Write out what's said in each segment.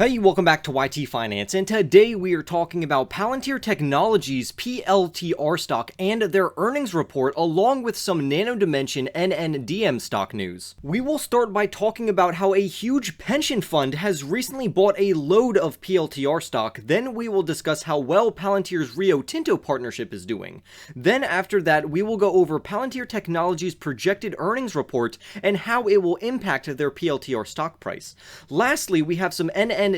Hey, welcome back to YT Finance, and today we are talking about Palantir Technologies PLTR stock and their earnings report, along with some Nano Dimension NNDM stock news. We will start by talking about how a huge pension fund has recently bought a load of PLTR stock. Then we will discuss how well Palantir's Rio Tinto Partnership is doing. Then after that, we will go over Palantir Technologies' projected earnings report and how it will impact their PLTR stock price. Lastly, we have some NNDM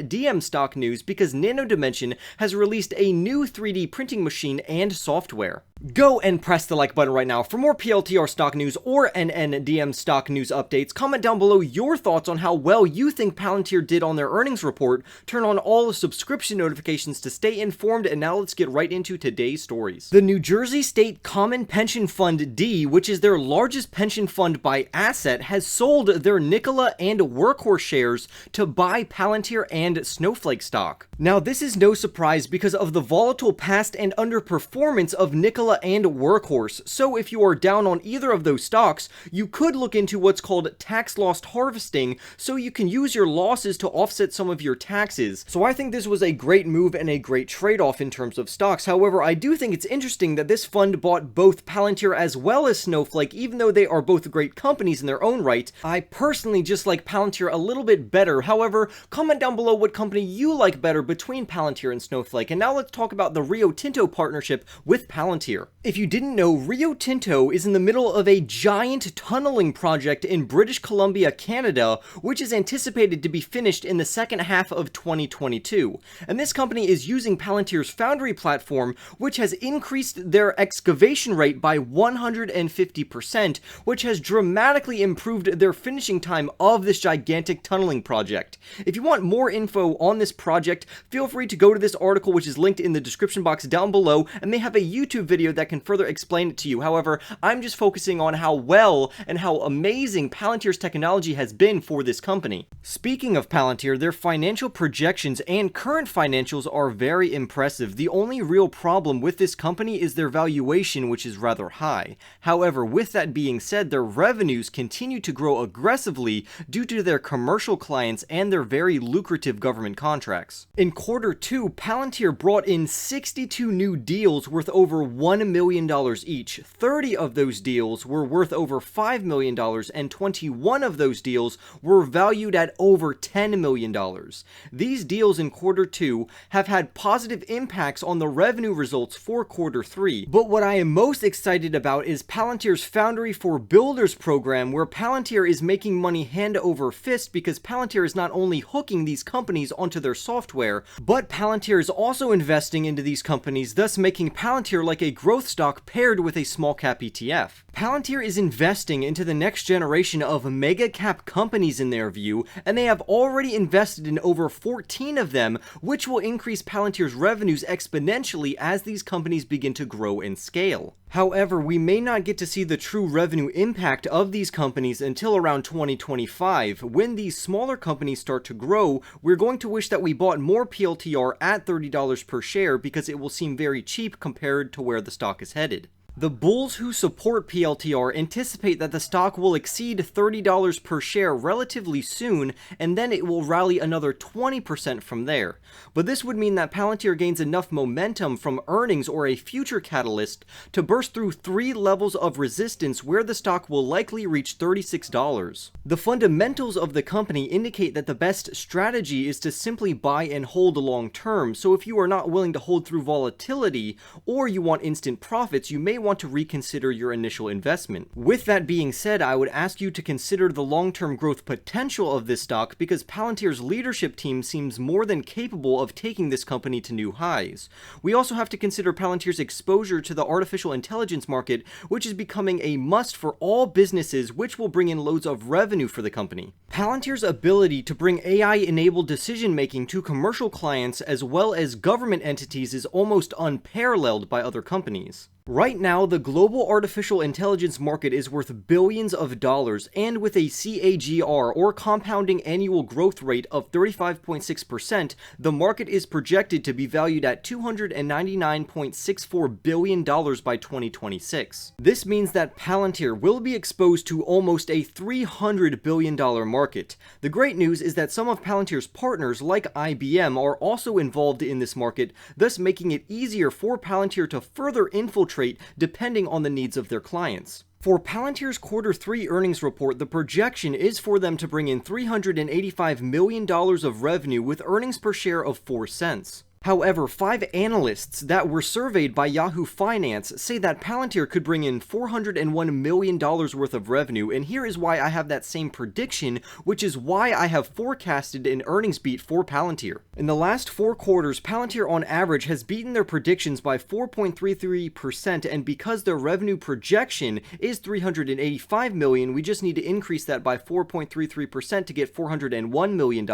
stock news because Nano Dimension has released a new 3D printing machine and software. Go and press the like button right now for more PLTR stock news or NNDM stock news updates. Comment down below your thoughts on how well you think Palantir did on their earnings report. Turn on all the subscription notifications to stay informed, and now let's get right into today's stories. The New Jersey State Common Pension Fund D, which is their largest pension fund by asset, has sold their Nikola and Workhorse shares to buy Palantir and Snowflake stock. Now, this is no surprise because of the volatile past and underperformance of Nikola and Workhorse. So if you are down on either of those stocks, you could look into what's called tax loss harvesting, so you can use your losses to offset some of your taxes. So I think this was a great move and a great trade-off in terms of stocks. However, I do think it's interesting that this fund bought both Palantir as well as Snowflake, even though they are both great companies in their own right. I personally just like Palantir a little bit better. However, comment down below what company you like better between Palantir and Snowflake. And now let's talk about the Rio Tinto partnership with Palantir. If you didn't know, Rio Tinto is in the middle of a giant tunneling project in British Columbia, Canada, which is anticipated to be finished in the second half of 2022. And this company is using Palantir's Foundry platform, which has increased their excavation rate by 150%, which has dramatically improved their finishing time of this gigantic tunneling project. If you want more info on this project, feel free to go to this article, which is linked in the description box down below, and they have a YouTube video that can further explain it to you. However, I'm just focusing on how well and how amazing Palantir's technology has been for this company. Speaking of Palantir, their financial projections and current financials are very impressive. The only real problem with this company is their valuation, which is rather high. However, with that being said, their revenues continue to grow aggressively due to their commercial clients and their very lucrative government contracts. In quarter 2, Palantir brought in 62 new deals worth over $1 million each. 30 of those deals were worth over $5 million, and 21 of those deals were valued at over $10 million. These deals in quarter 2 have had positive impacts on the revenue results for quarter 3. But what I am most excited about is Palantir's Foundry for Builders program, where Palantir is making money hand over fist because Palantir is not only hooking these companies onto their software, but Palantir is also investing into these companies, thus making Palantir like a growth stock paired with a small cap ETF. Palantir is investing into the next generation of mega cap companies in their view, and they have already invested in over 14 of them, which will increase Palantir's revenues exponentially as these companies begin to grow and scale. However, we may not get to see the true revenue impact of these companies until around 2025. When these smaller companies start to grow, we're going to wish that we bought more PLTR at $30 per share because it will seem very cheap compared to where the stock is headed. The bulls who support PLTR anticipate that the stock will exceed $30 per share relatively soon, and then it will rally another 20% from there. But this would mean that Palantir gains enough momentum from earnings or a future catalyst to burst through 3 levels of resistance where the stock will likely reach $36. The fundamentals of the company indicate that the best strategy is to simply buy and hold long term, so if you are not willing to hold through volatility or you want instant profits, you may want to reconsider your initial investment. With that being said, I would ask you to consider the long-term growth potential of this stock because Palantir's leadership team seems more than capable of taking this company to new highs. We also have to consider Palantir's exposure to the artificial intelligence market, which is becoming a must for all businesses, which will bring in loads of revenue for the company. Palantir's ability to bring AI-enabled decision-making to commercial clients as well as government entities is almost unparalleled by other companies. Right now, the global artificial intelligence market is worth billions of dollars, and with a CAGR, or compounding annual growth rate, of 35.6%, the market is projected to be valued at $299.64 billion by 2026. This means that Palantir will be exposed to almost a $300 billion market. The great news is that some of Palantir's partners, like IBM, are also involved in this market, thus making it easier for Palantir to further infiltrate depending on the needs of their clients. For Palantir's Q3 earnings report, the projection is for them to bring in $385 million of revenue with earnings per share of 4 cents. However, 5 analysts that were surveyed by Yahoo Finance say that Palantir could bring in $401 million worth of revenue, and here is why I have that same prediction, which is why I have forecasted an earnings beat for Palantir. In the last 4 quarters, Palantir on average has beaten their predictions by 4.33%, and because their revenue projection is $385 million, we just need to increase that by 4.33% to get $401 million.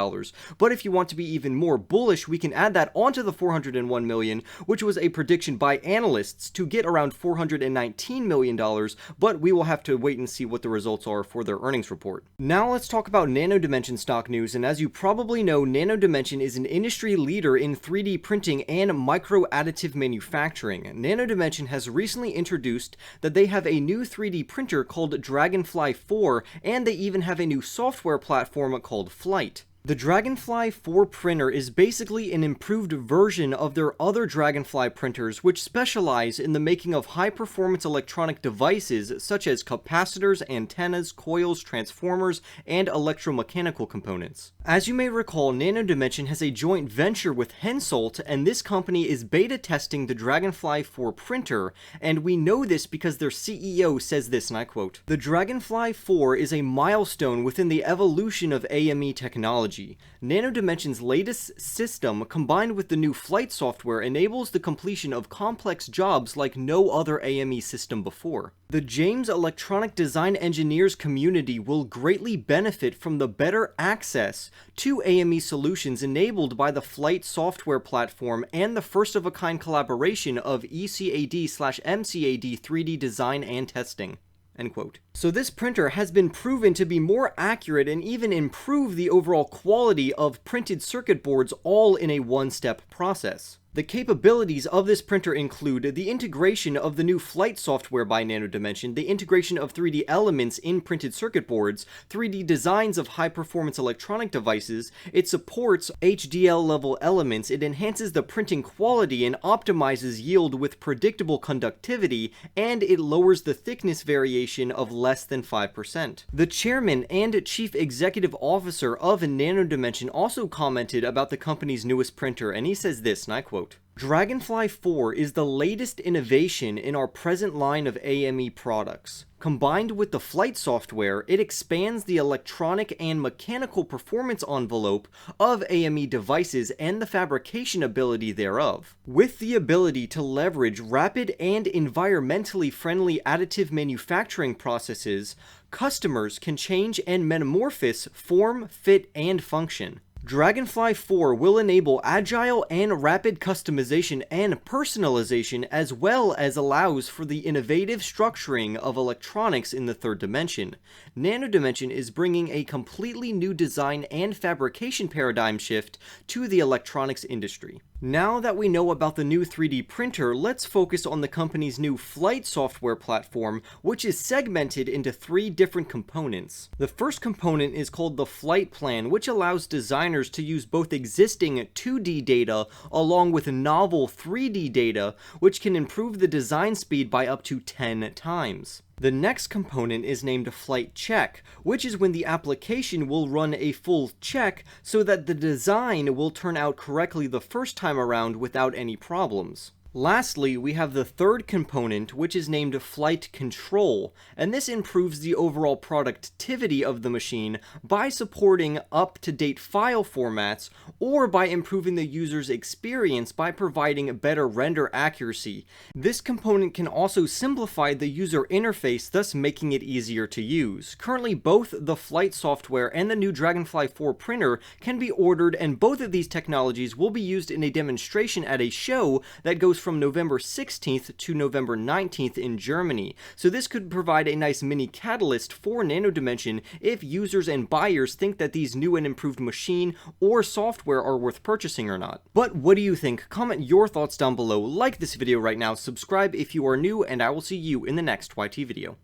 But if you want to be even more bullish, we can add that on to the $401 million, which was a prediction by analysts to get around $419 million, but we will have to wait and see what the results are for their earnings report. Now let's talk about Nano Dimension stock news, and as you probably know, Nano Dimension is an industry leader in 3D printing and micro-additive manufacturing. Nano Dimension has recently introduced that they have a new 3D printer called Dragonfly 4, and they even have a new software platform called Flight. The Dragonfly 4 printer is basically an improved version of their other Dragonfly printers, which specialize in the making of high-performance electronic devices such as capacitors, antennas, coils, transformers, and electromechanical components. As you may recall, Nano Dimension has a joint venture with Hensoldt, and this company is beta testing the Dragonfly 4 printer, and we know this because their CEO says this, and I quote, "The Dragonfly 4 is a milestone within the evolution of AME technology. Nano Dimension's latest system, combined with the new Flight software, enables the completion of complex jobs like no other AME system before. The James Electronic Design Engineers community will greatly benefit from the better access to AME solutions enabled by the Flight software platform and the first-of-a-kind collaboration of ECAD/MCAD 3D design and testing." End quote. So this printer has been proven to be more accurate and even improve the overall quality of printed circuit boards, all in a one-step process. The capabilities of this printer include the integration of the new Flight software by Nano Dimension, the integration of 3D elements in printed circuit boards, 3D designs of high-performance electronic devices, it supports HDL-level elements, it enhances the printing quality and optimizes yield with predictable conductivity, and it lowers the thickness variation of less than 5%. The chairman and chief executive officer of Nano Dimension also commented about the company's newest printer, and he says this, and I quote, "Dragonfly 4 is the latest innovation in our present line of AME products. Combined with the Flight software, it expands the electronic and mechanical performance envelope of AME devices and the fabrication ability thereof. With the ability to leverage rapid and environmentally friendly additive manufacturing processes, customers can change and metamorphose form, fit, and function. Dragonfly 4 will enable agile and rapid customization and personalization, as well as allows for the innovative structuring of electronics in the third dimension. Nano Dimension is bringing a completely new design and fabrication paradigm shift to the electronics industry." Now that we know about the new 3D printer, let's focus on the company's new Flight software platform, which is segmented into 3 different components. The first component is called the Flight Plan, which allows designers to use both existing 2D data along with novel 3D data, which can improve the design speed by up to 10 times. The next component is named Flight Check, which is when the application will run a full check so that the design will turn out correctly the first time around without any problems. Lastly, we have the third component, which is named Flight Control, and this improves the overall productivity of the machine by supporting up-to-date file formats or by improving the user's experience by providing better render accuracy. This component can also simplify the user interface, thus making it easier to use. Currently, both the Flight software and the new Dragonfly 4 printer can be ordered, and both of these technologies will be used in a demonstration at a show that goes from November 16th to November 19th in Germany, so this could provide a nice mini catalyst for Nano Dimension if users and buyers think that these new and improved machine or software are worth purchasing or not. But what do you think? Comment your thoughts down below, like this video right now, subscribe if you are new, and I will see you in the next YT video.